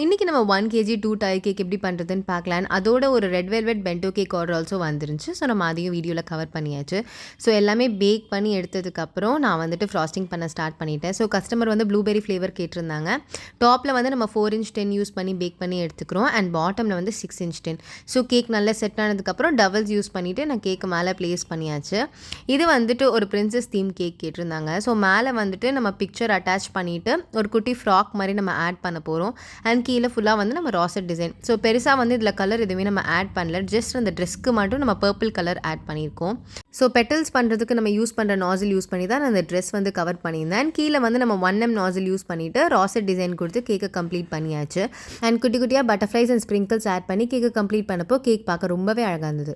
இன்றைக்கி நம்ம 1 kg 2 tyre cake எப்படி பண்ணுறதுன்னு பார்க்கலாம். அதோட ஒரு red velvet bento cake order also வந்துருந்துச்சு. ஸோ நம்ம அதையும் வீடியோவில் கவர் பண்ணியாச்சு. ஸோ எல்லாமே பேக் பண்ணி எடுத்ததுக்கப்புறம் நான் வந்துட்டு ஃப்ராஸ்டிங் பண்ண ஸ்டார்ட் பண்ணிட்டேன். ஸோ கஸ்டமர் வந்து ப்ளூபெரி ஃப்ளேவர் கேட்டிருந்தாங்க. டாப்பில் வந்து நம்ம 4 inch 10 யூஸ் பண்ணி பேக் பண்ணி எடுத்துக்கிறோம். அண்ட் பாட்டமில் வந்து 6 inch 10. ஸோ கேக் நல்லா செட் ஆனதுக்கப்புறம் டபுள்ஸ் யூஸ் பண்ணிவிட்டு நான் கேக்கு மேலே ப்ளேஸ் பண்ணியாச்சு. இது வந்துட்டு ஒரு பிரின்சஸ் தீம் கேக் கேட்டிருந்தாங்க. ஸோ மேலே வந்துட்டு நம்ம பிக்சர் அட்டாச் பண்ணிவிட்டு ஒரு குட்டி ஃப்ராக் மாதிரி நம்ம ஆட் பண்ண போகிறோம். அண்ட் கீழே ஃபுல்லாக வந்து நம்ம ராசட் டிசைன். ஸோ பெருசாக வந்து இதில் கலர் எதுவுமே நம்ம ஆட் பண்ணல. ஜஸ்ட் அந்த ட்ரெஸ்க்கு மட்டும் நம்ம பர்பிள் கலர் ஆட் பண்ணியிருக்கோம். ஸோ பெட்டல்ஸ் பண்ணுறதுக்கு நம்ம யூஸ் பண்ணுற நாசில் யூஸ் பண்ணி தான் நான் அந்த ட்ரெஸ் வந்து கவர் பண்ணியிருந்தேன். அண்ட் கீழே வந்து நம்ம 1M நாசில் யூஸ் பண்ணிவிட்டு ராசட் டிசைன் கொடுத்து கேக்கை கம்ப்ளீட் பண்ணியாச்சு. அண்ட் குட்டி குட்டியாக பட்டர்ஃப்ளைஸ் அண்ட் ஸ்ப்ரிங்கிள்ஸ் ஆட் பண்ணி கேக்கை கம்ப்ளீட் பண்ணப்போ கேக் பார்க்க ரொம்பவே அழகாக இருந்தது.